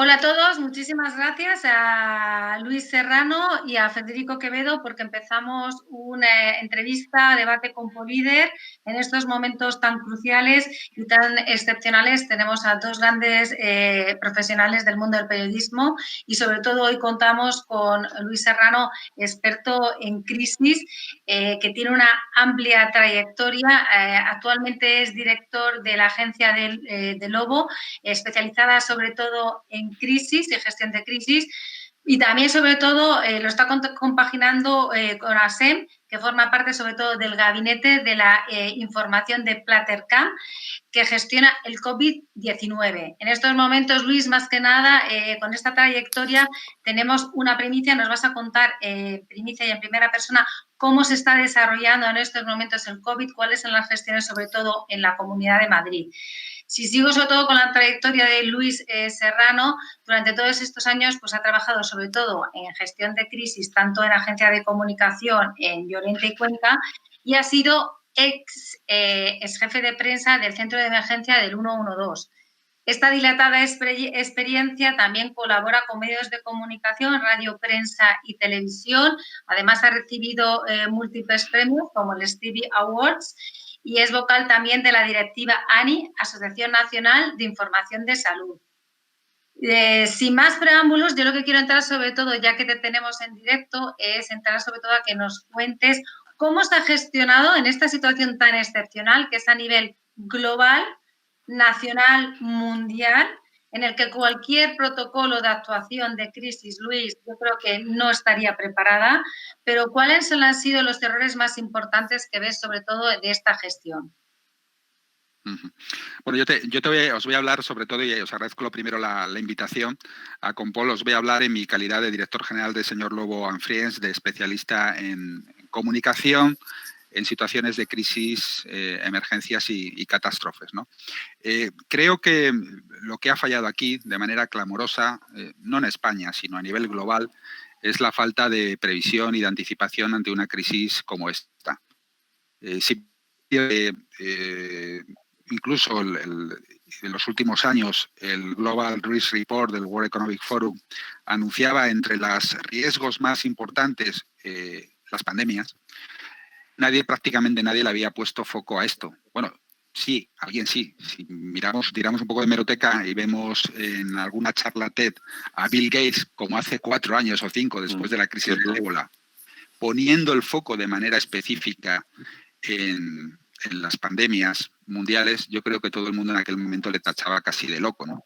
Hola a todos, muchísimas gracias a Luis Serrano y a Federico Quevedo porque empezamos una entrevista, debate con Políder. En estos momentos tan cruciales y tan excepcionales tenemos a dos grandes profesionales del mundo del periodismo y sobre todo hoy contamos con Luis Serrano, experto en crisis, que tiene una amplia trayectoria. Actualmente es director de la agencia de Lobo, especializada sobre todo en crisis, en gestión de crisis, y también sobre todo lo está compaginando con ASEM, que forma parte sobre todo del gabinete de la información de Platercam, que gestiona el COVID-19. En estos momentos, Luis, más que nada, con esta trayectoria tenemos una primicia, nos vas a contar primicia y en primera persona cómo se está desarrollando en estos momentos el COVID, cuáles son las gestiones, sobre todo en la Comunidad de Madrid. Si sigo sobre todo con la trayectoria de Luis Serrano, durante todos estos años pues ha trabajado sobre todo en gestión de crisis, tanto en agencia de comunicación en Llorente y Cuenca, y ha sido ex jefe de prensa del centro de emergencia del 112. Esta dilatada experiencia también colabora con medios de comunicación, radio, prensa y televisión. Además, ha recibido múltiples premios como el Stevie Awards y es vocal también de la directiva ANI, Asociación Nacional de Información de Salud. Sin más preámbulos, yo lo que quiero entrar sobre todo, ya que te tenemos en directo, es entrar sobre todo a que nos cuentes cómo se ha gestionado en esta situación tan excepcional que es a nivel global, nacional, mundial, en el que cualquier protocolo de actuación de crisis, Luis, yo creo que no estaría preparada, pero ¿cuáles han sido los errores más importantes que ves sobre todo de esta gestión? Bueno, os voy a hablar sobre todo, y os agradezco lo primero la invitación a Compol, os voy a hablar en mi calidad de director general de Señor Lobo & Friends, de especialista en comunicación, en situaciones de crisis, emergencias y catástrofes, ¿no? Creo que lo que ha fallado aquí de manera clamorosa, no en España, sino a nivel global, es la falta de previsión y de anticipación ante una crisis como esta. Incluso en los últimos años el Global Risk Report del World Economic Forum anunciaba entre los riesgos más importantes las pandemias. Prácticamente nadie le había puesto foco a esto. Bueno, sí, alguien sí. Si tiramos un poco de hemeroteca y vemos en alguna charla TED a Bill Gates, como hace 4 años o 5 después de la crisis del ébola, poniendo el foco de manera específica en las pandemias mundiales, yo creo que todo el mundo en aquel momento le tachaba casi de loco, ¿no?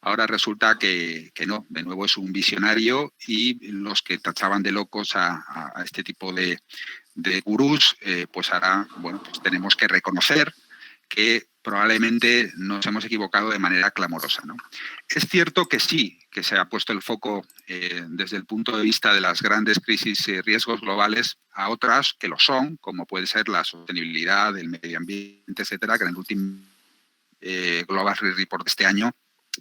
Ahora resulta que no, de nuevo es un visionario y los que tachaban de locos a este tipo de gurús, pues ahora, bueno, pues tenemos que reconocer que probablemente nos hemos equivocado de manera clamorosa, ¿no? Es cierto que sí, que se ha puesto el foco desde el punto de vista de las grandes crisis y riesgos globales a otras que lo son, como puede ser la sostenibilidad, el medio ambiente, etcétera, que en el último Global Risk Report de este año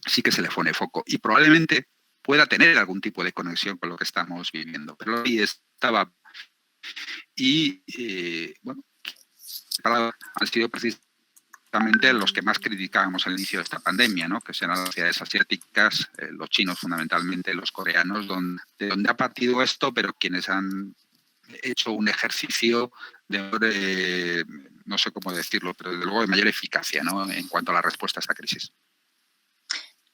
sí que se le pone foco y probablemente pueda tener algún tipo de conexión con lo que estamos viviendo. Pero ahí estaba. Y, bueno, han sido precisamente los que más criticábamos al inicio de esta pandemia, ¿no? Que serán las sociedades asiáticas, los chinos fundamentalmente, los coreanos, de donde ha partido esto, pero quienes han hecho un ejercicio de, no sé cómo decirlo, pero desde luego de mayor eficacia, ¿no? En cuanto a la respuesta a esta crisis.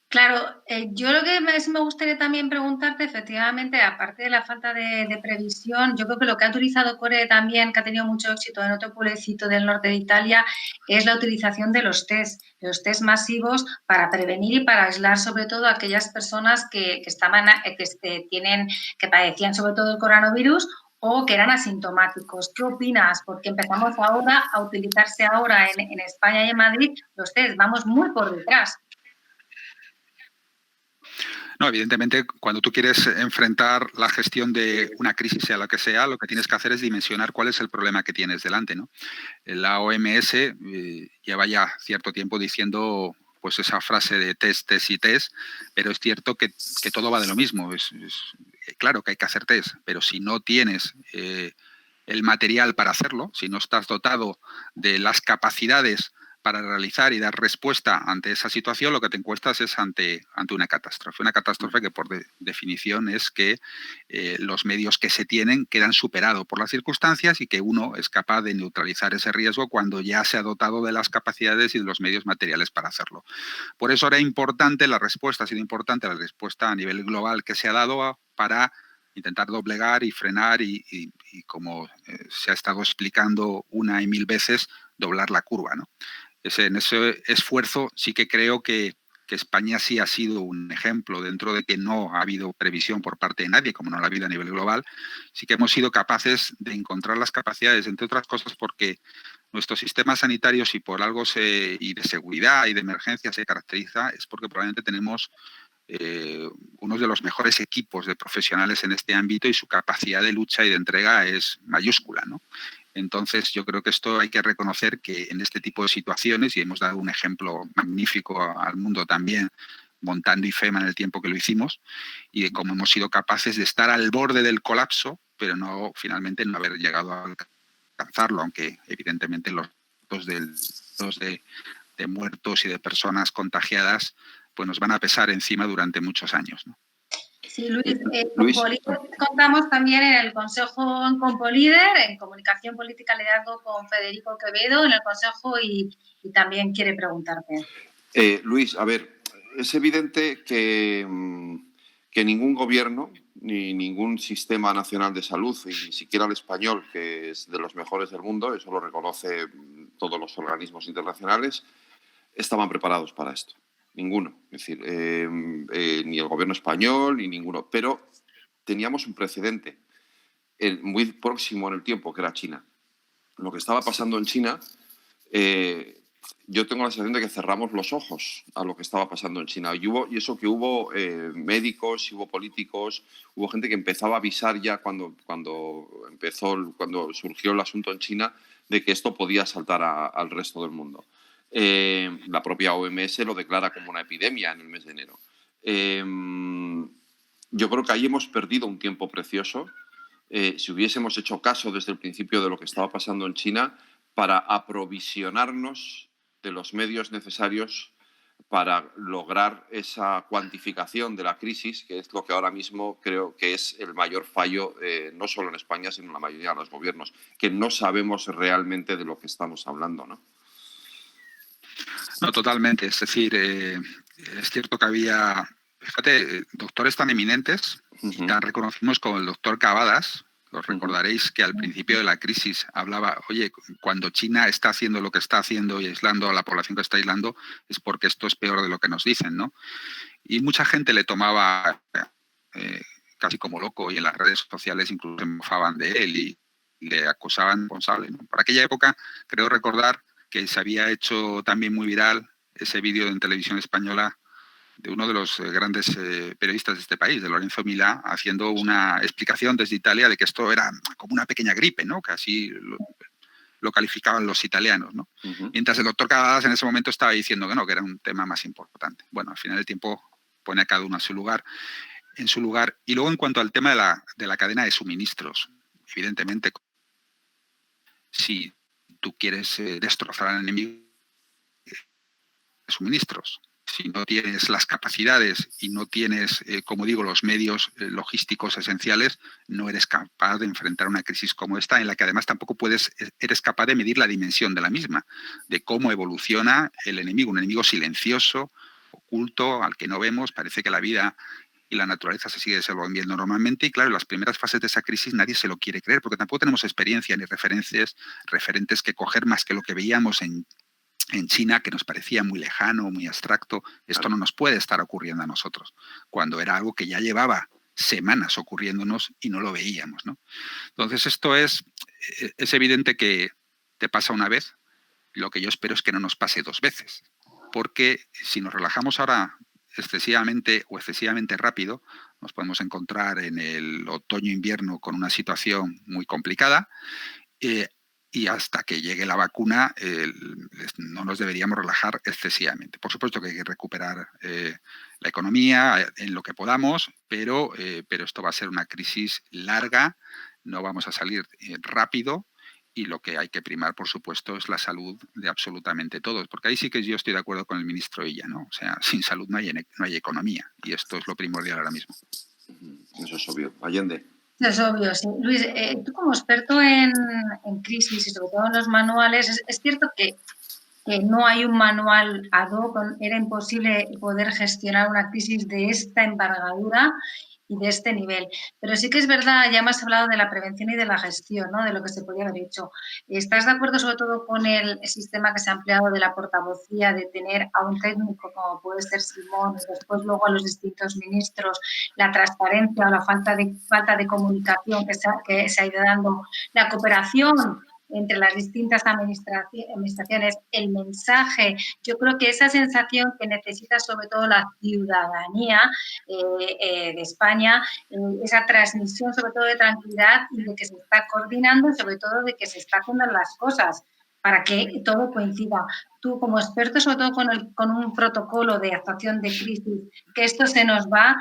Claro, yo lo que me gustaría también preguntarte, efectivamente, aparte de la falta de previsión, yo creo que lo que ha utilizado Corea también, que ha tenido mucho éxito en otro pueblecito del norte de Italia, es la utilización de los test masivos para prevenir y para aislar sobre todo a aquellas personas que padecían sobre todo el coronavirus o que eran asintomáticos. ¿Qué opinas? Porque empezamos ahora a utilizarse ahora en España y en Madrid los test, vamos muy por detrás. No, evidentemente, cuando tú quieres enfrentar la gestión de una crisis, sea la que sea, lo que tienes que hacer es dimensionar cuál es el problema que tienes delante, ¿no? La OMS lleva ya cierto tiempo diciendo pues esa frase de test, test y test, pero es cierto que todo va de lo mismo. Claro que hay que hacer test, pero si no tienes el material para hacerlo, si no estás dotado de las capacidades para realizar y dar respuesta ante esa situación, lo que te encuentras es ante una catástrofe. Una catástrofe que por definición es que los medios que se tienen quedan superados por las circunstancias y que uno es capaz de neutralizar ese riesgo cuando ya se ha dotado de las capacidades y de los medios materiales para hacerlo. Por eso era importante la respuesta, ha sido importante la respuesta a nivel global que se ha dado para intentar doblegar y frenar y como se ha estado explicando una y mil veces, doblar la curva, ¿no? En ese esfuerzo sí que creo que España sí ha sido un ejemplo, dentro de que no ha habido previsión por parte de nadie, como no la ha habido a nivel global, sí que hemos sido capaces de encontrar las capacidades, entre otras cosas porque nuestro sistema sanitario, si por algo y de seguridad y de emergencia se caracteriza, es porque probablemente tenemos uno de los mejores equipos de profesionales en este ámbito y su capacidad de lucha y de entrega es mayúscula, ¿no? Entonces, yo creo que esto hay que reconocer que en este tipo de situaciones, y hemos dado un ejemplo magnífico al mundo también, montando IFEMA en el tiempo que lo hicimos, y de cómo hemos sido capaces de estar al borde del colapso, pero no finalmente no haber llegado a alcanzarlo, aunque evidentemente los datos de muertos y de personas contagiadas pues nos van a pesar encima durante muchos años, ¿no? Sí, Luis, Compolider contamos también en el Consejo en Compolider, en Comunicación Política y Liderazgo, con Federico Quevedo en el Consejo y también quiere preguntarte. Luis, a ver, es evidente que ningún gobierno ni ningún sistema nacional de salud, y ni siquiera el español, que es de los mejores del mundo, eso lo reconocen todos los organismos internacionales, estaban preparados para esto. Ninguno. Es decir, ni el gobierno español ni ninguno. Pero teníamos un precedente muy próximo en el tiempo, que era China. Lo que estaba pasando en China, yo tengo la sensación de que cerramos los ojos a lo que estaba pasando en China. Y eso que hubo médicos, hubo políticos, hubo gente que empezaba a avisar ya cuando surgió el asunto en China de que esto podía saltar al resto del mundo. La propia OMS lo declara como una epidemia en el mes de enero. Yo creo que ahí hemos perdido un tiempo precioso. Si hubiésemos hecho caso desde el principio de lo que estaba pasando en China, para aprovisionarnos de los medios necesarios para lograr esa cuantificación de la crisis, que es lo que ahora mismo creo que es el mayor fallo, no solo en España, sino en la mayoría de los gobiernos, que no sabemos realmente de lo que estamos hablando, ¿no? No, totalmente. Es decir, es cierto que había, fíjate, doctores tan eminentes y tan reconocidos como el doctor Cavadas. Os recordaréis que al principio de la crisis hablaba, oye, cuando China está haciendo lo que está haciendo y aislando a la población que está aislando, es porque esto es peor de lo que nos dicen, ¿no? Y mucha gente le tomaba casi como loco, y en las redes sociales incluso se mofaban de él y le acusaban de responsable, ¿no? Para aquella época, creo recordar que se había hecho también muy viral ese vídeo en televisión española de uno de los grandes periodistas de este país, de Lorenzo Milá, haciendo una explicación desde Italia de que esto era como una pequeña gripe, ¿no? Que así lo calificaban los italianos, ¿no? Mientras el doctor Cavadas en ese momento estaba diciendo que no, que era un tema más importante. Bueno, al final el tiempo pone a cada uno en su lugar. Y luego, en cuanto al tema de la cadena de suministros, evidentemente, si tú quieres destrozar al enemigo de suministros, si no tienes las capacidades y no tienes, como digo, los medios logísticos esenciales, no eres capaz de enfrentar una crisis como esta, en la que además tampoco eres capaz de medir la dimensión de la misma, de cómo evoluciona el enemigo, un enemigo silencioso, oculto, al que no vemos. Parece que la vida y la naturaleza se sigue desenvolviendo normalmente, y claro, en las primeras fases de esa crisis nadie se lo quiere creer, porque tampoco tenemos experiencia ni referentes que coger más que lo que veíamos en China, que nos parecía muy lejano, muy abstracto. Esto no nos puede estar ocurriendo a nosotros, cuando era algo que ya llevaba semanas ocurriéndonos y no lo veíamos, ¿no? Entonces, esto es evidente que te pasa una vez. Lo que yo espero es que no nos pase dos veces, porque si nos relajamos ahora excesivamente rápido, nos podemos encontrar en el otoño-invierno con una situación muy complicada, y hasta que llegue la vacuna no nos deberíamos relajar excesivamente. Por supuesto que hay que recuperar la economía en lo que podamos, pero esto va a ser una crisis larga, no vamos a salir rápido, y lo que hay que primar, por supuesto, es la salud de absolutamente todos, porque ahí sí que yo estoy de acuerdo con el ministro Illa, ¿no? O sea, sin salud no hay economía, y esto es lo primordial ahora mismo. Eso es obvio. Allende. Es obvio, sí. Luis, tú como experto en crisis y sobre todo en los manuales, es cierto que no hay un manual ad hoc, era imposible poder gestionar una crisis de esta envergadura y de este nivel. Pero sí que es verdad, ya hemos hablado de la prevención y de la gestión, ¿no? De lo que se podía haber hecho. ¿Estás de acuerdo sobre todo con el sistema que se ha empleado de la portavocía, de tener a un técnico como puede ser Simón y después luego a los distintos ministros, la transparencia o la falta de comunicación que se ha ido dando, la cooperación entre las distintas administraciones, el mensaje? Yo creo que esa sensación que necesita sobre todo la ciudadanía de España, esa transmisión sobre todo de tranquilidad y de que se está coordinando y sobre todo de que se está haciendo las cosas para que todo coincida. Tú, como experto, sobre todo con un protocolo de actuación de crisis, que esto se nos va,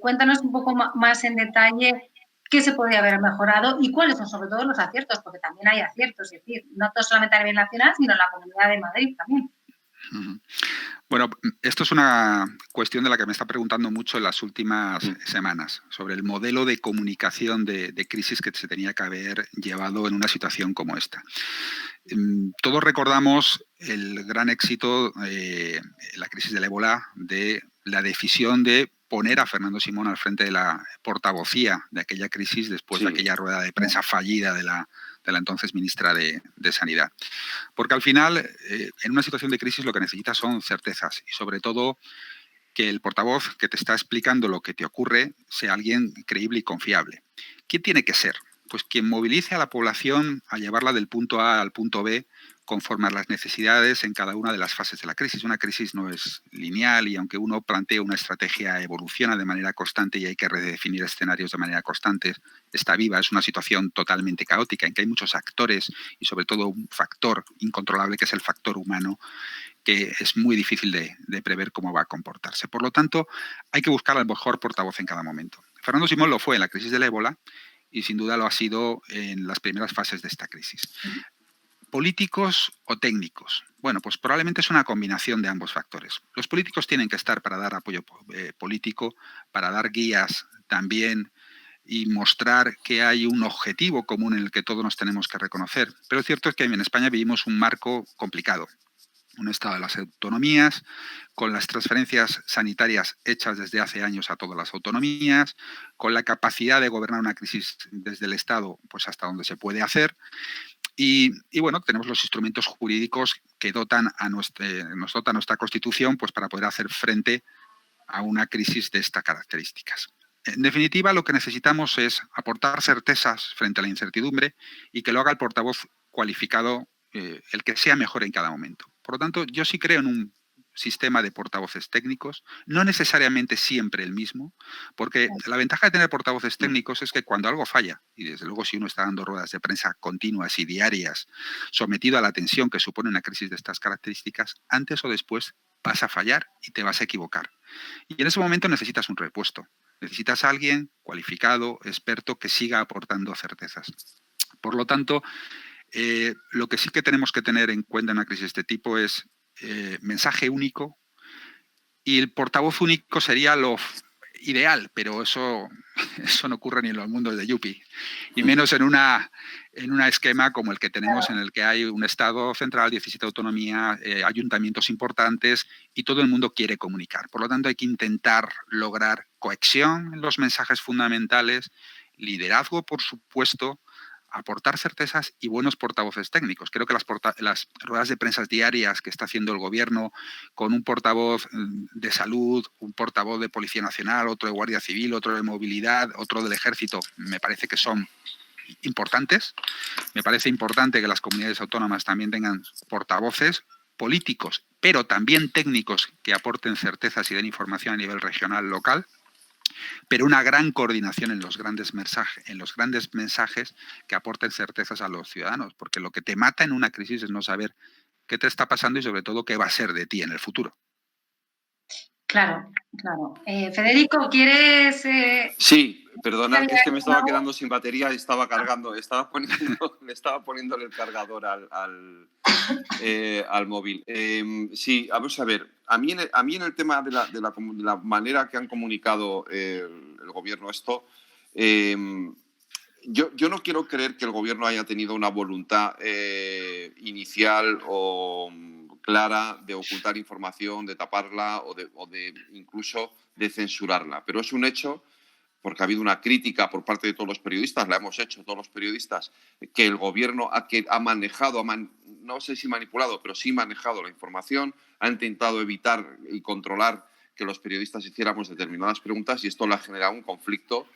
cuéntanos un poco más en detalle qué se podría haber mejorado y cuáles son sobre todo los aciertos, porque también hay aciertos, es decir, no solamente a nivel nacional, sino en la Comunidad de Madrid también. Bueno, esto es una cuestión de la que me está preguntando mucho en las últimas semanas, sobre el modelo de comunicación de crisis que se tenía que haber llevado en una situación como esta. Todos recordamos el gran éxito, la crisis del ébola, de la decisión de poner a Fernando Simón al frente de la portavocía de aquella crisis después de aquella rueda de prensa fallida de la entonces ministra de Sanidad. Porque al final, en una situación de crisis lo que necesitas son certezas y sobre todo que el portavoz que te está explicando lo que te ocurre sea alguien creíble y confiable. ¿Quién tiene que ser? Pues quien movilice a la población a llevarla del punto A al punto B conforme a las necesidades en cada una de las fases de la crisis. Una crisis no es lineal y aunque uno plantee una estrategia, evoluciona de manera constante y hay que redefinir escenarios de manera constante, está viva, es una situación totalmente caótica en que hay muchos actores y sobre todo un factor incontrolable que es el factor humano, que es muy difícil de prever cómo va a comportarse. Por lo tanto, hay que buscar al mejor portavoz en cada momento. Fernando Simón lo fue en la crisis del ébola y sin duda lo ha sido en las primeras fases de esta crisis. ¿Políticos o técnicos? Bueno, pues probablemente es una combinación de ambos factores. Los políticos tienen que estar para dar apoyo político, para dar guías también y mostrar que hay un objetivo común en el que todos nos tenemos que reconocer. Pero es cierto que en España vivimos un marco complicado. Un estado de las autonomías, con las transferencias sanitarias hechas desde hace años a todas las autonomías, con la capacidad de gobernar una crisis desde el Estado pues hasta donde se puede hacer. Y bueno, tenemos los instrumentos jurídicos que nos dota nuestra Constitución pues para poder hacer frente a una crisis de estas características. En definitiva, lo que necesitamos es aportar certezas frente a la incertidumbre y que lo haga el portavoz cualificado, el que sea mejor en cada momento. Por lo tanto, yo sí creo en un sistema de portavoces técnicos, no necesariamente siempre el mismo, porque la ventaja de tener portavoces técnicos es que cuando algo falla, y desde luego si uno está dando ruedas de prensa continuas y diarias, sometido a la tensión que supone una crisis de estas características, antes o después vas a fallar y te vas a equivocar. Y en ese momento necesitas un repuesto. Necesitas a alguien cualificado, experto, que siga aportando certezas. Por lo tanto, lo que sí que tenemos que tener en cuenta en una crisis de este tipo es mensaje único, y el portavoz único sería lo ideal, pero eso no ocurre ni en los mundos de Yupi, y menos en un esquema como el que tenemos, en el que hay un Estado central, 17 autonomías, ayuntamientos importantes y todo el mundo quiere comunicar. Por lo tanto, hay que intentar lograr cohesión en los mensajes fundamentales, liderazgo, por supuesto, aportar certezas y buenos portavoces técnicos. Creo que las ruedas de prensa diarias que está haciendo el gobierno con un portavoz de salud, un portavoz de Policía Nacional, otro de Guardia Civil, otro de Movilidad, otro del Ejército, me parece que son importantes. Me parece importante que las comunidades autónomas también tengan portavoces políticos, pero también técnicos que aporten certezas y den información a nivel regional, local, pero una gran coordinación en los grandes mensajes que aporten certezas a los ciudadanos, porque lo que te mata en una crisis es no saber qué te está pasando y sobre todo qué va a ser de ti en el futuro. Claro, claro. Federico, ¿quieres...? Sí, Perdona, es que me estaba quedando sin batería y estaba cargando, le estaba poniéndole el cargador al móvil. Sí, vamos a ver. A mí en el tema de la manera que han comunicado el gobierno esto, yo no quiero creer que el gobierno haya tenido una voluntad inicial o clara de ocultar información, de taparla o de incluso de censurarla. Pero es un hecho, porque ha habido una crítica por parte de todos los periodistas, la hemos hecho todos los periodistas, que el gobierno ha manejado, no sé si manipulado, pero sí manejado la información, ha intentado evitar y controlar que los periodistas hiciéramos determinadas preguntas y esto le ha generado un conflicto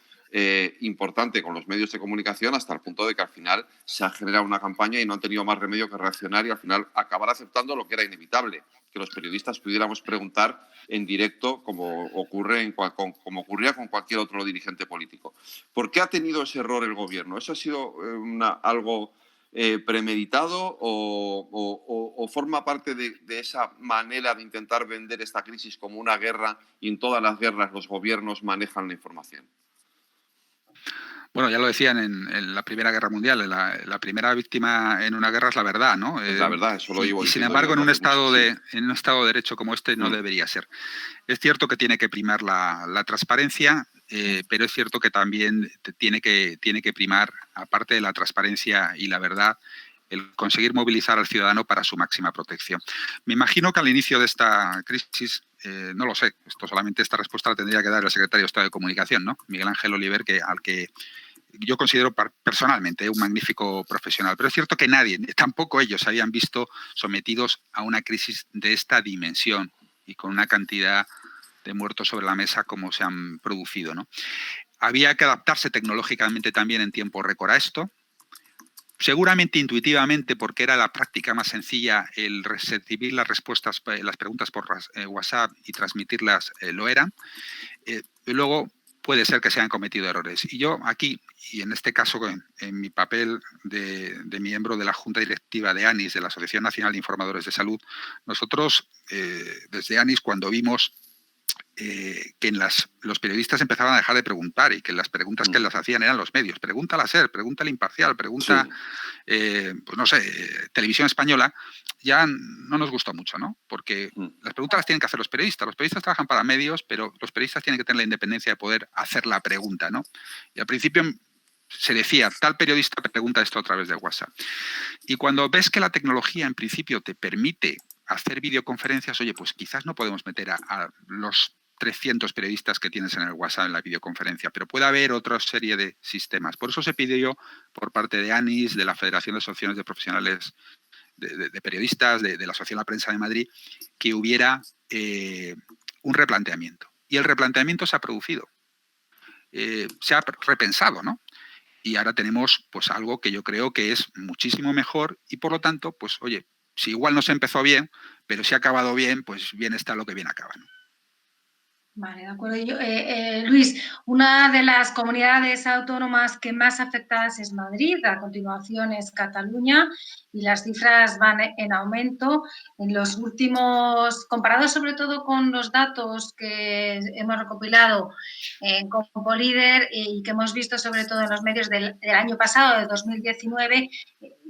importante con los medios de comunicación hasta el punto de que al final se ha generado una campaña y no han tenido más remedio que reaccionar y al final acabar aceptando lo que era inevitable, que los periodistas pudiéramos preguntar en directo como ocurría con cualquier otro dirigente político. ¿Por qué ha tenido ese error el gobierno? ¿Eso ha sido algo premeditado o forma parte de esa manera de intentar vender esta crisis como una guerra y en todas las guerras los gobiernos manejan la información? Bueno, ya lo decían en la Primera Guerra Mundial, la primera víctima en una guerra es la verdad, ¿no? Es la verdad, eso lo llevo y sin diciendo embargo, yo en un hace mucho, sí. en un Estado de Derecho como este no debería ser. Es cierto que tiene que primar la transparencia, pero es cierto que también tiene que primar, aparte de la transparencia y la verdad, el conseguir movilizar al ciudadano para su máxima protección. Me imagino que al inicio de esta crisis, no lo sé, esta respuesta la tendría que dar el secretario de Estado de Comunicación, ¿no? Miguel Ángel Oliver, al que yo considero personalmente un magnífico profesional, pero es cierto que nadie, tampoco ellos, se habían visto sometidos a una crisis de esta dimensión y con una cantidad de muertos sobre la mesa como se han producido, ¿no? Había que adaptarse tecnológicamente también en tiempo récord a esto, seguramente intuitivamente, porque era la práctica más sencilla, el recibir las preguntas por WhatsApp y transmitirlas lo eran. Y luego puede ser que se hayan cometido errores. Y yo aquí, y en este caso en mi papel de miembro de la Junta Directiva de ANIS, de la Asociación Nacional de Informadores de Salud, nosotros desde ANIS, cuando vimos que los periodistas empezaban a dejar de preguntar y que las preguntas que las hacían eran los medios. Pregunta la SER, pregunta el Imparcial, pregunta, pues no sé, Televisión Española, ya no nos gustó mucho, ¿no? Porque las preguntas las tienen que hacer los periodistas. Los periodistas trabajan para medios, pero los periodistas tienen que tener la independencia de poder hacer la pregunta, ¿no? Y al principio se decía, tal periodista pregunta esto a través de WhatsApp. Y cuando ves que la tecnología en principio te permite hacer videoconferencias, oye, pues quizás no podemos meter a los 300 periodistas que tienes en el WhatsApp en la videoconferencia, pero puede haber otra serie de sistemas. Por eso se pidió por parte de ANIS, de la Federación de Asociaciones de Profesionales de Periodistas, de la Asociación de la Prensa de Madrid, que hubiera un replanteamiento. Y el replanteamiento se ha producido. Se ha repensado, ¿no? Y ahora tenemos pues algo que yo creo que es muchísimo mejor y por lo tanto, pues oye, si igual no se empezó bien, pero si ha acabado bien, pues bien está lo que bien acaba, ¿no? Vale, de acuerdo. Luis, una de las comunidades autónomas que más afectadas es Madrid, a continuación es Cataluña y las cifras van en aumento. En los últimos, comparados sobre todo con los datos que hemos recopilado en Compolider y que hemos visto sobre todo en los medios del año pasado, de 2019,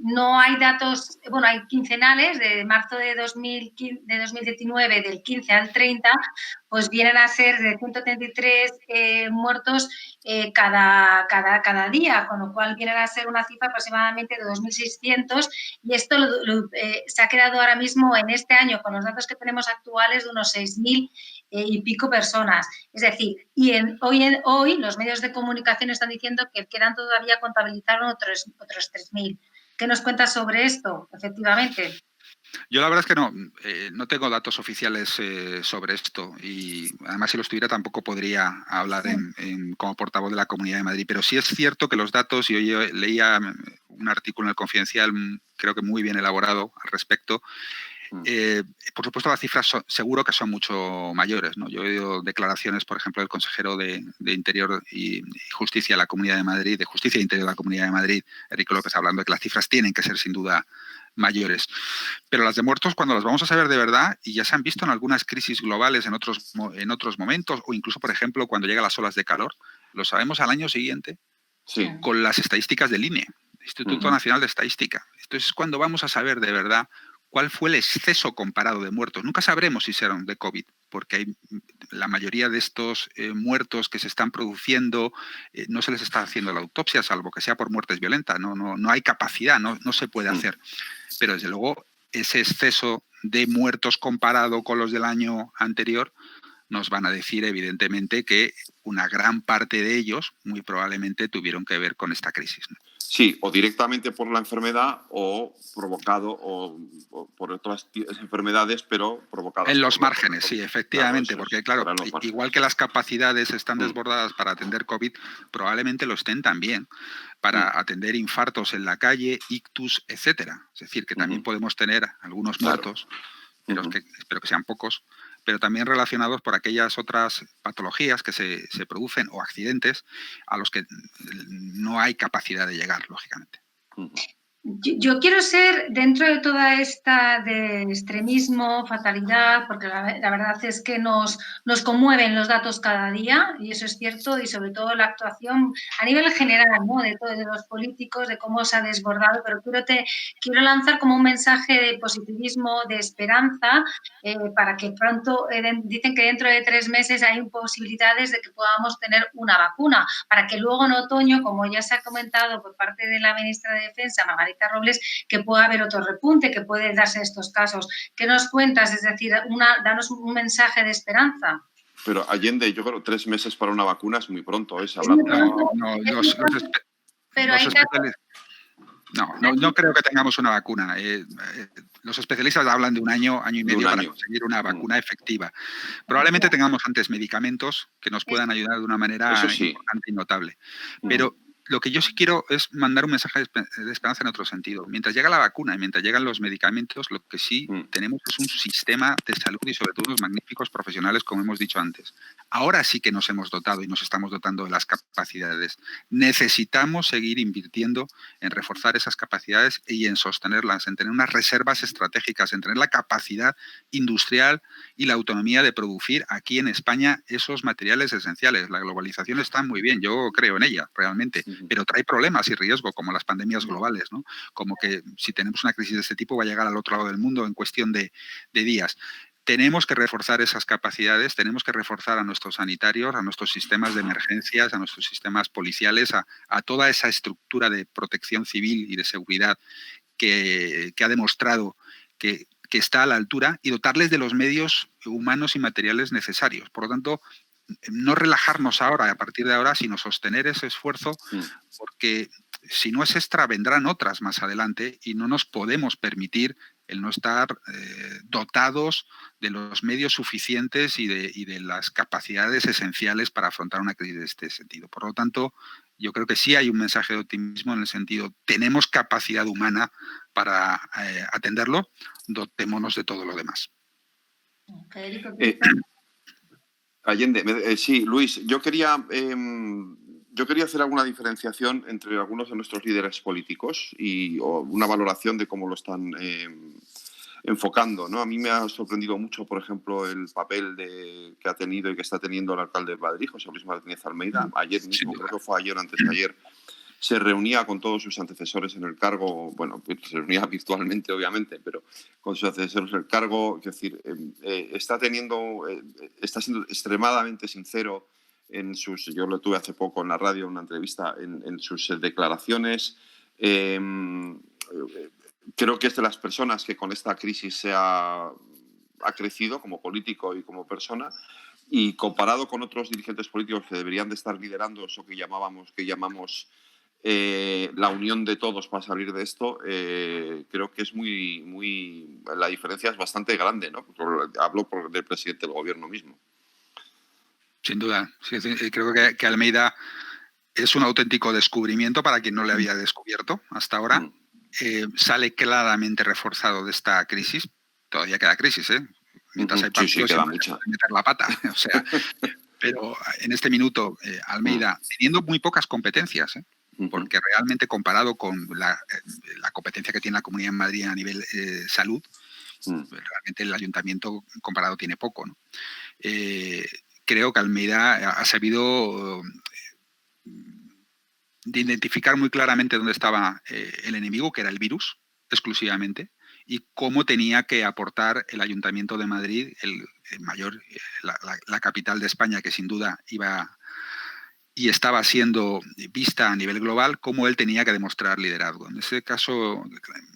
no hay datos, bueno, hay quincenales de marzo de 2019, del 15 al 30, pues vienen a ser de 133 muertos cada día, con lo cual vienen a ser una cifra aproximadamente de 2.600 y esto se ha quedado ahora mismo en este año con los datos que tenemos actuales de unos 6.000 y pico personas. Es decir, y hoy los medios de comunicación están diciendo que quedan todavía contabilizar otros 3.000. ¿Qué nos cuentas sobre esto, efectivamente? Yo la verdad es que no tengo datos oficiales sobre esto y además si los tuviera tampoco podría hablar como portavoz de la Comunidad de Madrid, pero sí es cierto que los datos, y hoy leía un artículo en El Confidencial, creo que muy bien elaborado al respecto. Por supuesto, las cifras seguro que son mucho mayores, ¿no? Yo he oído declaraciones, por ejemplo, del consejero de Interior y Justicia de la Comunidad de Madrid, de Justicia e Interior de la Comunidad de Madrid, Enrique López, hablando de que las cifras tienen que ser sin duda mayores. Pero las de muertos, cuando las vamos a saber de verdad, y ya se han visto en algunas crisis globales en otros momentos, o incluso, por ejemplo, cuando llegan las olas de calor, lo sabemos al año siguiente Sí. con las estadísticas del INE, Instituto Nacional de Estadística. Entonces es cuando vamos a saber de verdad cuál fue el exceso comparado de muertos. Nunca sabremos si serán de COVID, porque hay la mayoría de estos muertos que se están produciendo, no se les está haciendo la autopsia, salvo que sea por muertes violentas. No hay capacidad, no se puede hacer. Pero desde luego ese exceso de muertos comparado con los del año anterior nos van a decir evidentemente que una gran parte de ellos muy probablemente tuvieron que ver con esta crisis, ¿no? Sí, o directamente por la enfermedad o provocado o por otras enfermedades, pero provocadas. En los márgenes, sí, efectivamente, porque claro, igual que las capacidades están desbordadas para atender COVID, probablemente lo estén también para atender infartos en la calle, ictus, etcétera. Es decir, que también podemos tener algunos muertos, pero espero que sean pocos, pero también relacionados por aquellas otras patologías que se producen o accidentes a los que no hay capacidad de llegar, lógicamente. Yo quiero ser, dentro de toda esta de extremismo, fatalidad, porque la verdad es que nos conmueven los datos cada día, y eso es cierto, y sobre todo la actuación a nivel general, ¿no? De los políticos, de cómo se ha desbordado, pero quiero lanzar como un mensaje de positivismo, de esperanza, para que pronto, dicen que dentro de 3 meses hay posibilidades de que podamos tener una vacuna, para que luego en otoño, como ya se ha comentado por parte de la ministra de Defensa, Margarita Robles, que pueda haber otro repunte, que puede darse estos casos. ¿Qué nos cuentas? Es decir, danos un mensaje de esperanza. Pero Allende, yo creo que 3 meses para una vacuna es muy pronto, ¿eh? No creo que tengamos una vacuna. Los especialistas hablan de un año y medio para conseguir una vacuna efectiva. Probablemente tengamos antes medicamentos que nos puedan ayudar de una manera importante y notable. Pero lo que yo sí quiero es mandar un mensaje de esperanza en otro sentido. Mientras llega la vacuna y mientras llegan los medicamentos, lo que sí tenemos es un sistema de salud y sobre todo unos magníficos profesionales, como hemos dicho antes. Ahora sí que nos hemos dotado y nos estamos dotando de las capacidades. Necesitamos seguir invirtiendo en reforzar esas capacidades y en sostenerlas, en tener unas reservas estratégicas, en tener la capacidad industrial y la autonomía de producir aquí en España esos materiales esenciales. La globalización está muy bien, yo creo en ella realmente, pero trae problemas y riesgo, como las pandemias globales, ¿no? Como que si tenemos una crisis de este tipo va a llegar al otro lado del mundo en cuestión de días. Tenemos que reforzar esas capacidades, tenemos que reforzar a nuestros sanitarios, a nuestros sistemas de emergencias, a nuestros sistemas policiales, a toda esa estructura de protección civil y de seguridad que ha demostrado que está a la altura y dotarles de los medios humanos y materiales necesarios. Por lo tanto, no relajarnos ahora, a partir de ahora, sino sostener ese esfuerzo, porque si no es extra, vendrán otras más adelante y no nos podemos permitir el no estar dotados de los medios suficientes y de las capacidades esenciales para afrontar una crisis de este sentido. Por lo tanto, yo creo que sí hay un mensaje de optimismo en el sentido, tenemos capacidad humana para atenderlo, dotémonos de todo lo demás. Allende, sí, Luis, yo quería hacer alguna diferenciación entre algunos de nuestros líderes políticos o una valoración de cómo lo están enfocando, ¿no? A mí me ha sorprendido mucho, por ejemplo, el papel que ha tenido y que está teniendo el alcalde de Madrid, José Luis Martínez Almeida. Ayer mismo, creo que fue ayer o antes de ayer, se reunía con todos sus antecesores en el cargo, bueno, se reunía virtualmente, obviamente, pero con sus antecesores en el cargo, es decir, está siendo extremadamente sincero en yo lo tuve hace poco en la radio, en una entrevista, en sus declaraciones. Creo que es de las personas que con esta crisis ha crecido como político y como persona, y comparado con otros dirigentes políticos que deberían de estar liderando eso que llamamos la unión de todos para salir de esto, creo que es la diferencia es bastante grande, ¿no? Hablo del presidente del gobierno mismo. Sin duda. Sí, creo que Almeida es un auténtico descubrimiento para quien no le había descubierto hasta ahora. Sale claramente reforzado de esta crisis. Todavía queda crisis, ¿eh? Mientras hay partidos, queda mucha. Meter la pata. O sea, pero en este minuto, Almeida, teniendo muy pocas competencias, porque realmente comparado con la competencia que tiene la Comunidad de Madrid a nivel salud, realmente el ayuntamiento comparado tiene poco, ¿no? Creo que Almeida ha sabido de identificar muy claramente dónde estaba el enemigo, que era el virus, exclusivamente, y cómo tenía que aportar el Ayuntamiento de Madrid, el mayor, la capital de España, que sin duda iba y estaba siendo vista a nivel global, cómo él tenía que demostrar liderazgo. En ese caso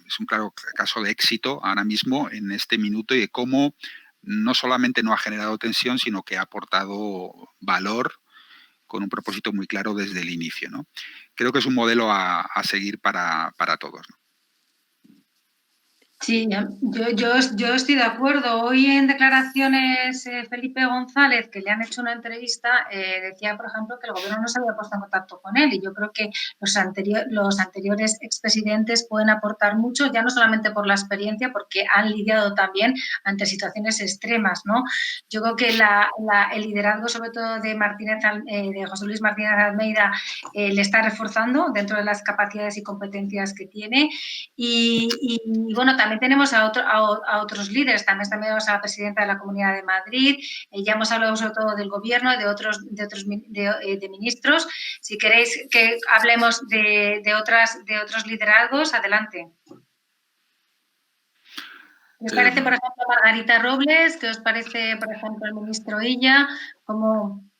es un claro caso de éxito ahora mismo, en este minuto, y de cómo no solamente no ha generado tensión, sino que ha aportado valor con un propósito muy claro desde el inicio, ¿no? Creo que es un modelo a seguir para todos, ¿no? Sí, yo estoy de acuerdo. Hoy en declaraciones Felipe González, que le han hecho una entrevista, decía, por ejemplo, que el gobierno no se había puesto en contacto con él, y yo creo que los anteriores expresidentes pueden aportar mucho, ya no solamente por la experiencia, porque han lidiado también ante situaciones extremas, ¿no? Yo creo que el liderazgo, sobre todo de José Luis Martínez Almeida, le está reforzando dentro de las capacidades y competencias que tiene. Y bueno, también tenemos a otros líderes, también tenemos a la presidenta de la Comunidad de Madrid, ya hemos hablado sobre todo del gobierno y de otros ministros. Si queréis que hablemos de otros liderazgos, adelante. ¿Qué os parece, por ejemplo, Margarita Robles? ¿Qué os parece, por ejemplo, el ministro Illa? ¿Cómo?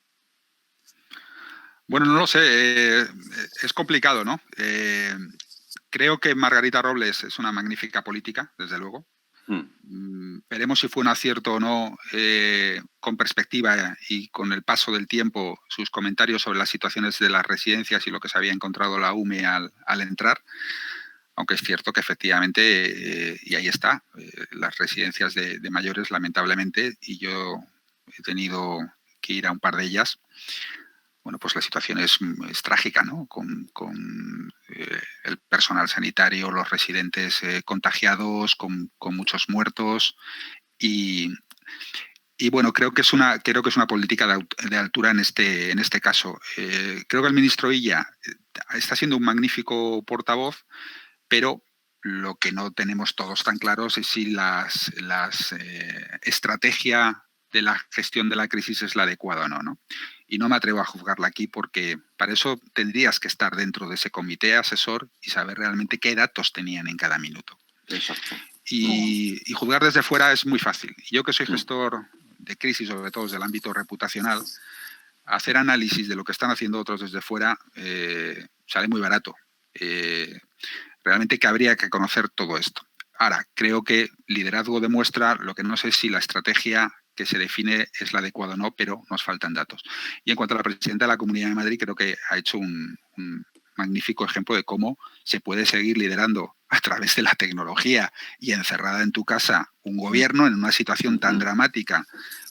Bueno, no lo sé, es complicado, ¿no? Creo que Margarita Robles es una magnífica política, desde luego. Veremos si fue un acierto o no, con perspectiva y con el paso del tiempo, sus comentarios sobre las situaciones de las residencias y lo que se había encontrado la UME al entrar. Aunque es cierto que efectivamente, y ahí está, las residencias de mayores, lamentablemente, y yo he tenido que ir a un par de ellas, bueno, pues la situación es trágica, ¿no? Con el personal sanitario, los residentes contagiados, con muchos muertos, y bueno, creo que es una política de altura en este caso. Creo que el ministro Illa está siendo un magnífico portavoz, pero lo que no tenemos todos tan claros es si la estrategia de la gestión de la crisis es la adecuada o no, ¿no? Y no me atrevo a juzgarla aquí, porque para eso tendrías que estar dentro de ese comité asesor y saber realmente qué datos tenían en cada minuto. Exacto. Y juzgar desde fuera es muy fácil. Yo, que soy gestor de crisis, sobre todo desde el ámbito reputacional, hacer análisis de lo que están haciendo otros desde fuera sale muy barato. Realmente que habría que conocer todo esto. Ahora, creo que liderazgo demuestra, lo que no sé si la estrategia que se define es la adecuada o no, pero nos faltan datos. Y en cuanto a la presidenta de la Comunidad de Madrid, creo que ha hecho un magnífico ejemplo de cómo se puede seguir liderando a través de la tecnología y encerrada en tu casa un gobierno en una situación tan dramática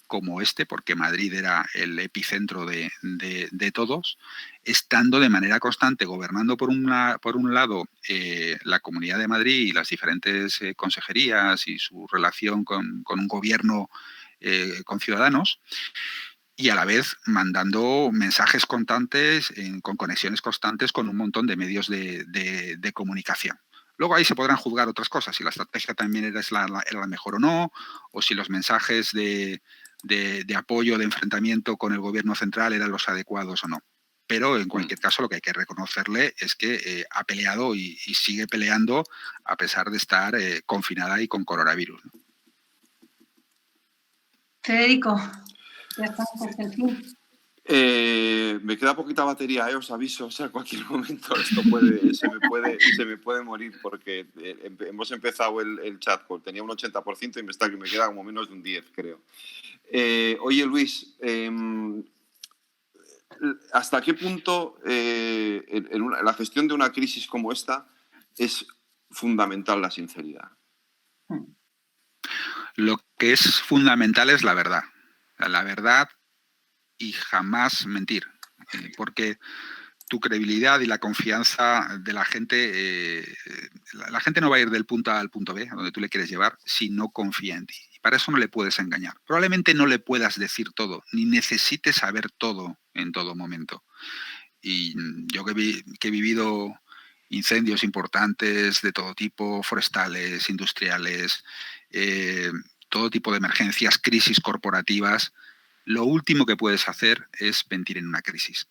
como porque Madrid era el epicentro de todos, estando de manera constante, gobernando por un lado la Comunidad de Madrid y las diferentes consejerías y su relación con un gobierno con ciudadanos, y a la vez mandando mensajes constantes, con conexiones constantes con un montón de medios de comunicación. Luego ahí se podrán juzgar otras cosas, si la estrategia también era la mejor o no, o si los mensajes de apoyo, de enfrentamiento con el gobierno central eran los adecuados o no. Pero en cualquier caso lo que hay que reconocerle es que ha peleado y sigue peleando a pesar de estar confinada y con coronavirus, ¿no? Federico, ya estamos hasta el fin. Me queda poquita batería, os aviso, o sea, en cualquier momento esto se me puede morir, porque hemos empezado el chat, tenía un 80% y me queda como menos de un 10, creo. Oye, Luis, ¿hasta qué punto en la gestión de una crisis como esta es fundamental la sinceridad? Lo que es fundamental es la verdad. La verdad y jamás mentir. Porque tu credibilidad y la confianza de la gente, la gente no va a ir del punto A al punto B, a donde tú le quieres llevar, si no confía en ti. Y para eso no le puedes engañar. Probablemente no le puedas decir todo, ni necesites saber todo en todo momento. Y yo que he vivido incendios importantes de todo tipo, forestales, industriales, todo tipo de emergencias, crisis corporativas, lo último que puedes hacer es mentir en una crisis.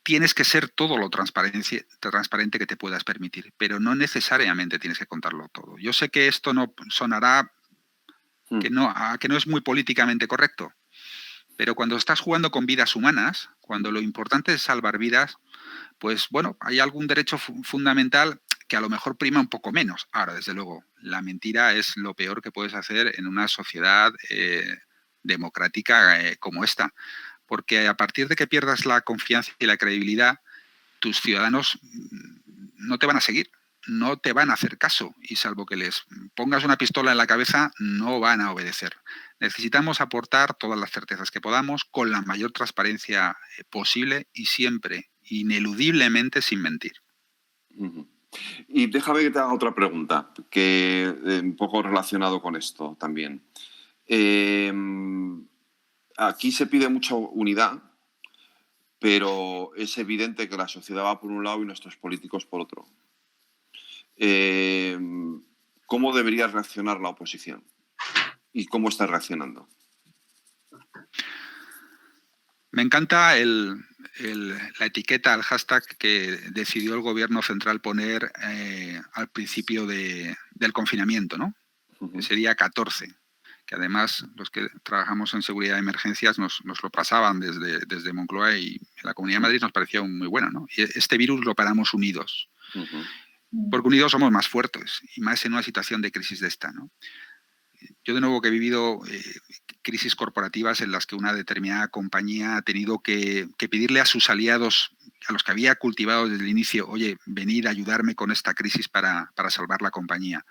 tienes que ser todo lo transparente que te puedas permitir, pero no necesariamente tienes que contarlo todo. Yo sé que esto no sonará que no es muy políticamente correcto, pero cuando estás jugando con vidas humanas, cuando lo importante es salvar vidas, pues bueno, hay algún derecho fundamental que a lo mejor prima un poco menos. Ahora, desde luego, la mentira es lo peor que puedes hacer en una sociedad democrática como esta, porque a partir de que pierdas la confianza y la credibilidad, tus ciudadanos no te van a seguir, no te van a hacer caso, y salvo que les pongas una pistola en la cabeza, no van a obedecer. Necesitamos aportar todas las certezas que podamos con la mayor transparencia posible y siempre, ineludiblemente, sin mentir. Y déjame que te haga otra pregunta, que un poco relacionado con esto también. Aquí se pide mucha unidad, pero es evidente que la sociedad va por un lado y nuestros políticos por otro. ¿Cómo debería reaccionar la oposición? ¿Y cómo está reaccionando? Me encanta la etiqueta, el hashtag que decidió el gobierno central poner al principio del confinamiento, ¿no? Ese día 14, que además los que trabajamos en seguridad de emergencias nos lo pasaban desde Moncloa, y en la Comunidad de Madrid nos parecía muy bueno, ¿no? Y este virus lo paramos unidos, porque unidos somos más fuertes, y más en una situación de crisis de esta, ¿no? Yo de nuevo que he vivido crisis corporativas en las que una determinada compañía ha tenido que pedirle a sus aliados, a los que había cultivado desde el inicio, oye, venid a ayudarme con esta crisis para salvar la compañía.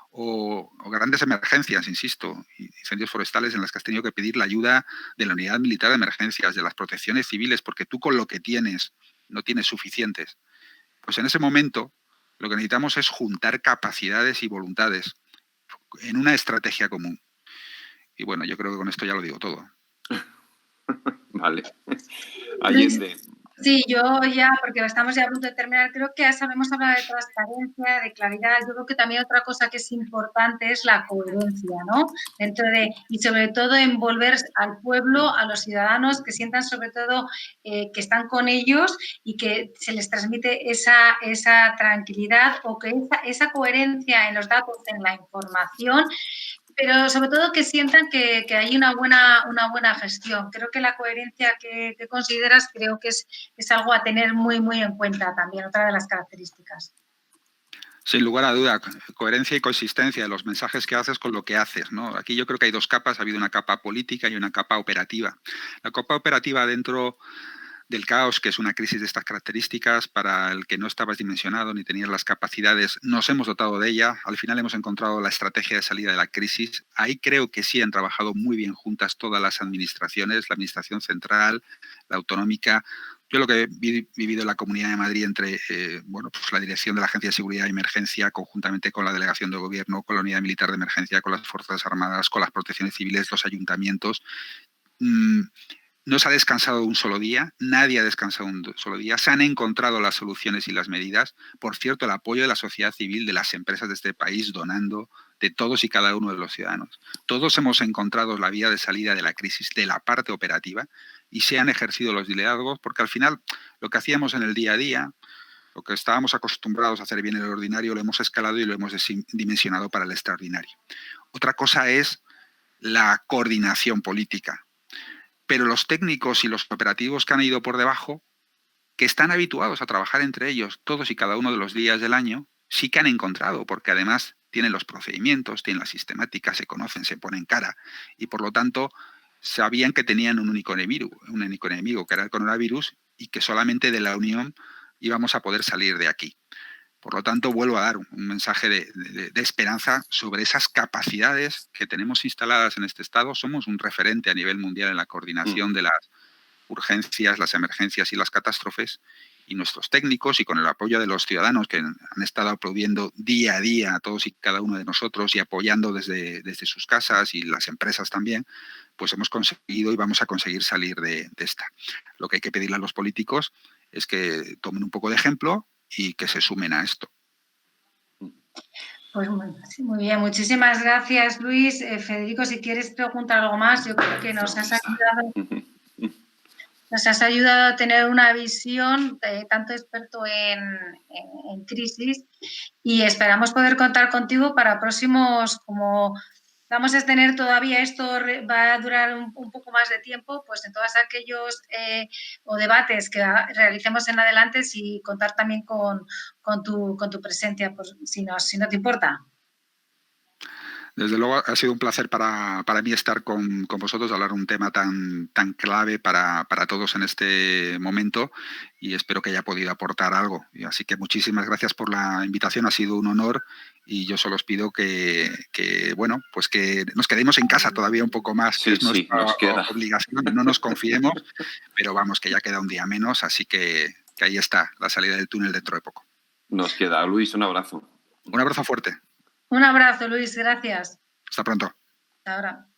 O grandes emergencias, insisto, incendios forestales en las que has tenido que pedir la ayuda de la Unidad Militar de Emergencias, de las protecciones civiles, porque tú con lo que tienes no tienes suficientes. Pues en ese momento lo que necesitamos es juntar capacidades y voluntades en una estrategia común. Y bueno, yo creo que con esto ya lo digo todo. Vale. Allende. Sí, yo ya, porque estamos ya a punto de terminar, creo que hemos hablado de transparencia, de claridad. Yo creo que también otra cosa que es importante es la coherencia, ¿no? Y sobre todo envolver al pueblo, a los ciudadanos, que sientan sobre todo que están con ellos y que se les transmite esa tranquilidad, o que esa coherencia en los datos, en la información, pero sobre todo que sientan que hay una buena gestión. Creo que la coherencia que consideras, creo que es algo a tener muy, muy en cuenta también, otra de las características. Sin lugar a duda, coherencia y consistencia de los mensajes que haces con lo que haces, ¿no? Aquí yo creo que hay dos capas, ha habido una capa política y una capa operativa. La capa operativa dentro del caos, que es una crisis de estas características, para el que no estabas dimensionado ni tenías las capacidades, nos hemos dotado de ella. Al final hemos encontrado la estrategia de salida de la crisis. Ahí creo que sí han trabajado muy bien juntas todas las administraciones, la administración central, la autonómica. Yo lo que he vivido en la Comunidad de Madrid entre pues la dirección de la Agencia de Seguridad y Emergencia, conjuntamente con la Delegación de Gobierno, con la Unidad Militar de Emergencia, con las Fuerzas Armadas, con las protecciones civiles, los ayuntamientos, no se ha descansado un solo día, nadie ha descansado un solo día, se han encontrado las soluciones y las medidas. Por cierto, el apoyo de la sociedad civil, de las empresas de este país, donando, de todos y cada uno de los ciudadanos. Todos hemos encontrado la vía de salida de la crisis, de la parte operativa, y se han ejercido los liderazgos, porque al final lo que hacíamos en el día a día, lo que estábamos acostumbrados a hacer bien en el ordinario, lo hemos escalado y lo hemos dimensionado para el extraordinario. Otra cosa es la coordinación política. Pero los técnicos y los operativos que han ido por debajo, que están habituados a trabajar entre ellos todos y cada uno de los días del año, sí que han encontrado, porque además tienen los procedimientos, tienen la sistemática, se conocen, se ponen cara, y por lo tanto sabían que tenían un único enemigo, que era el coronavirus, y que solamente de la unión íbamos a poder salir de aquí. Por lo tanto, vuelvo a dar un mensaje de esperanza sobre esas capacidades que tenemos instaladas en este Estado. Somos un referente a nivel mundial en la coordinación de las urgencias, las emergencias y las catástrofes, y nuestros técnicos, y con el apoyo de los ciudadanos que han estado aplaudiendo día a día a todos y cada uno de nosotros y apoyando desde sus casas, y las empresas también, pues hemos conseguido y vamos a conseguir salir de esta. Lo que hay que pedirle a los políticos es que tomen un poco de ejemplo y que se sumen a esto. Pues muy bien, muchísimas gracias, Luis. Federico, si quieres preguntar algo más, yo creo que nos has ayudado. Nos has ayudado a tener una visión de tanto experto en crisis y esperamos poder contar contigo para próximos, como vamos a tener todavía esto, va a durar un poco más de tiempo, pues en todos aquellos o debates que realicemos en adelante, y contar también con tu presencia, pues, si no te importa. Desde luego ha sido un placer para mí estar con vosotros, hablar de un tema tan clave para todos en este momento, y espero que haya podido aportar algo. Así que muchísimas gracias por la invitación, ha sido un honor, y yo solo os pido que bueno, pues que nos quedemos en casa todavía un poco más, Sí, que es nuestra nos queda obligación, no nos confiemos, pero vamos, que ya queda un día menos, así que ahí está, la salida del túnel dentro de poco. Nos queda. Luis, un abrazo. Un abrazo fuerte. Un abrazo, Luis, gracias. Hasta pronto. Hasta ahora.